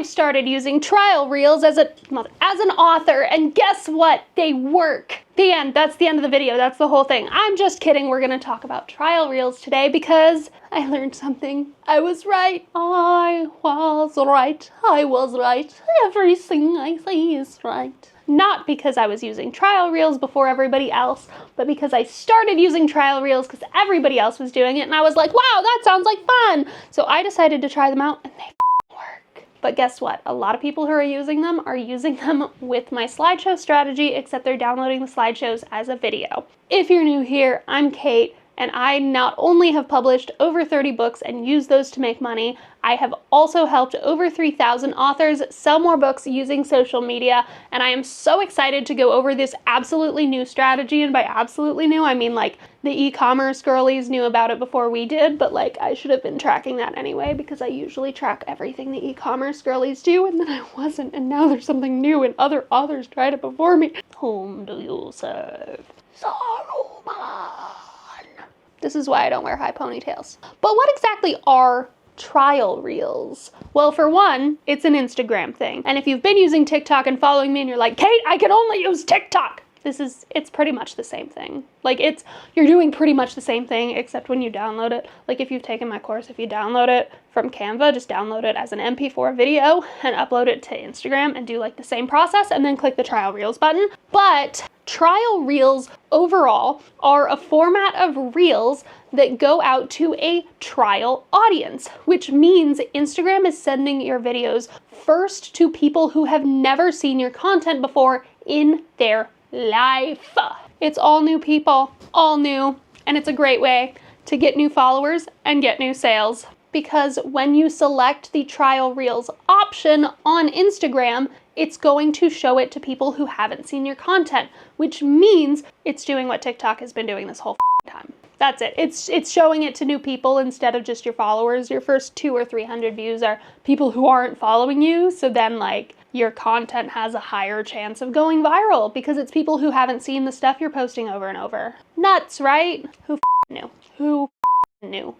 I've started using trial reels as an author, and guess what? They work. The end. That's the end of the video. That's the whole thing. I'm just kidding. We're gonna talk about trial reels today because I learned something. I was right. I was right. I was right. Everything I say is right. Not because I was using trial reels before everybody else, but because I started using trial reels because everybody else was doing it, and I was like, wow, that sounds like fun. So I decided to try them out, and they work. But guess what? A lot of people who are using them with my slideshow strategy, except they're downloading the slideshows as a video. If you're new here, I'm Kate, and I not only have published over 30 books and used those to make money, I have also helped over 3,000 authors sell more books using social media, and I am so excited to go over this absolutely new strategy. And by absolutely new, I mean like the e-commerce girlies knew about it before we did, but like I should have been tracking that anyway because I usually track everything the e-commerce girlies do, and then I wasn't, and now there's something new and other authors tried it before me. Whom do you serve? Saruman. This is why I don't wear high ponytails. But what exactly are trial reels? Well, for one, it's an Instagram thing. And if you've been using TikTok and following me and you're like, Kate, I can only use TikTok. It's pretty much the same thing. Like you're doing pretty much the same thing, except when you download it. Like if you've taken my course, if you download it from Canva, just download it as an MP4 video and upload it to Instagram and do like the same process and then click the trial reels button. But trial reels overall are a format of reels that go out to a trial audience, which means Instagram is sending your videos first to people who have never seen your content before in their life. It's all new people, all new, and it's a great way to get new followers and get new sales. Because when you select the trial reels option on Instagram, it's going to show it to people who haven't seen your content, which means it's doing what TikTok has been doing this whole time. That's it. It's showing it to new people instead of just your followers. Your first 200 or 300 views are people who aren't following you, so then like your content has a higher chance of going viral because it's people who haven't seen the stuff you're posting over and over. Nuts, right? Who knew? Who knew?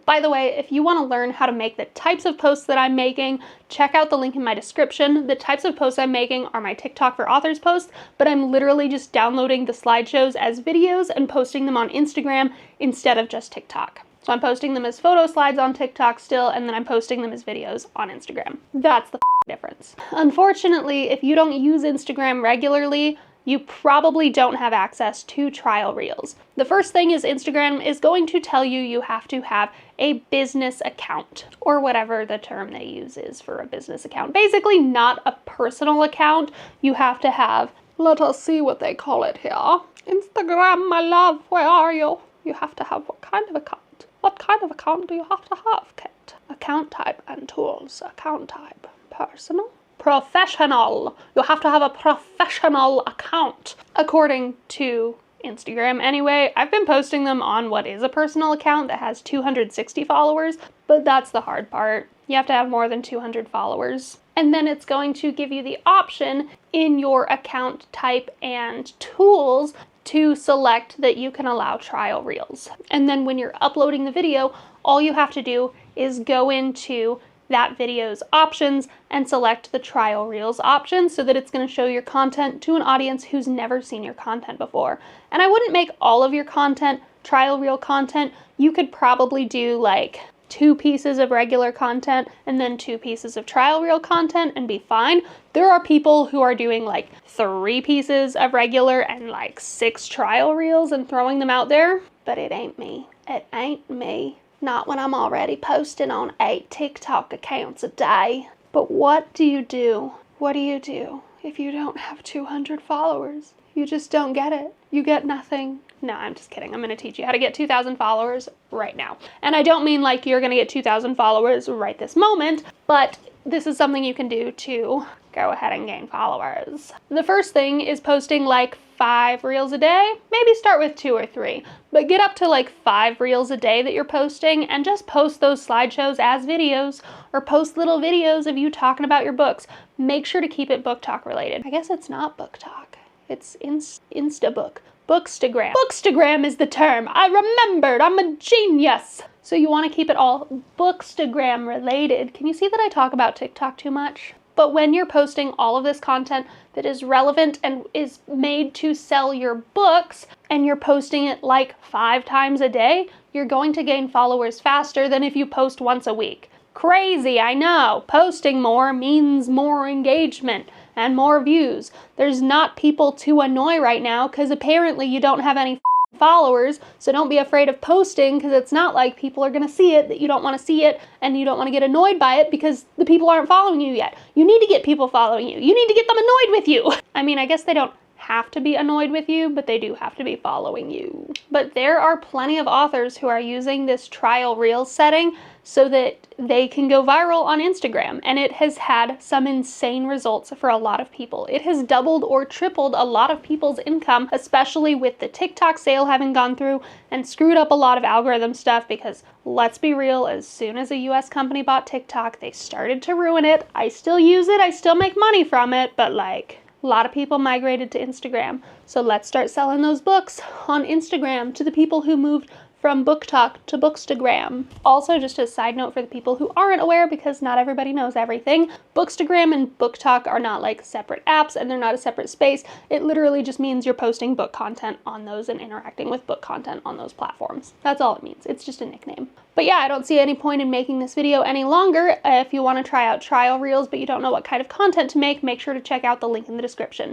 By the way, if you want to learn how to make the types of posts that I'm making, check out the link in my description. The types of posts I'm making are my TikTok for Authors posts, but I'm literally just downloading the slideshows as videos and posting them on Instagram instead of just TikTok. So I'm posting them as photo slides on TikTok still, and then I'm posting them as videos on Instagram. That's the difference. Unfortunately, if you don't use Instagram regularly, you probably don't have access to trial reels. The first thing is Instagram is going to tell you you have to have a business account, or whatever the term they use is for a business account. Basically not a personal account. You have to have, let us see what they call it here. Instagram, my love, where are you? You have to have what kind of account? What kind of account do you have to have, Kate? Account type and tools. Account type. Personal. Professional. You have to have a professional account. According to Instagram anyway, I've been posting them on what is a personal account that has 260 followers, but that's the hard part. You have to have more than 200 followers. And then it's going to give you the option in your account type and tools to select that you can allow trial reels. And then when you're uploading the video, all you have to do is go into that video's options and select the trial reels option so that it's going to show your content to an audience who's never seen your content before. And I wouldn't make all of your content trial reel content. You could probably do like 2 pieces of regular content and then 2 pieces of trial reel content and be fine. There are people who are doing like 3 pieces of regular and like 6 trial reels and throwing them out there, but it ain't me. It ain't me. Not when I'm already posting on 8 TikTok accounts a day. But what do you do? What do you do if you don't have 200 followers? You just don't get it. You get nothing. No, I'm just kidding. I'm going to teach you how to get 2,000 followers right now. And I don't mean like you're going to get 2,000 followers right this moment, but this is something you can do to go ahead and gain followers. The first thing is posting like 5 reels a day. Maybe start with 2 or 3, but get up to like 5 reels a day that you're posting and just post those slideshows as videos or post little videos of you talking about your books. Make sure to keep it book talk related. I guess it's not book talk. It's Instabook. Bookstagram. Bookstagram is the term. I remembered. I'm a genius. So you want to keep it all Bookstagram related. Can you see that I talk about TikTok too much? But when you're posting all of this content that is relevant and is made to sell your books, and you're posting it like 5 times a day, you're going to gain followers faster than if you post once a week. Crazy, I know. Posting more means more engagement and more views. There's not people to annoy right now because apparently you don't have any followers, so don't be afraid of posting, because it's not like people are going to see it that you don't want to see it, and you don't want to get annoyed by it because the people aren't following you yet. You need to get people following you. You need to get them annoyed with you. I mean, I guess they don't have to be annoyed with you, but they do have to be following you. But there are plenty of authors who are using this trial Reels setting so that they can go viral on Instagram, and it has had some insane results for a lot of people. It has doubled or tripled a lot of people's income, especially with the TikTok sale having gone through and screwed up a lot of algorithm stuff, because let's be real, as soon as a US company bought TikTok, they started to ruin it. I still use it, I still make money from it, but like, a lot of people migrated to Instagram. So let's start selling those books on Instagram to the people who moved from BookTok to Bookstagram. Also, just a side note for the people who aren't aware, because not everybody knows everything, Bookstagram and BookTok are not like separate apps, and they're not a separate space. It literally just means you're posting book content on those and interacting with book content on those platforms. That's all it means. It's just a nickname. But yeah, I don't see any point in making this video any longer. If you want to try out trial Reels but you don't know what kind of content to make sure to check out the link in the description.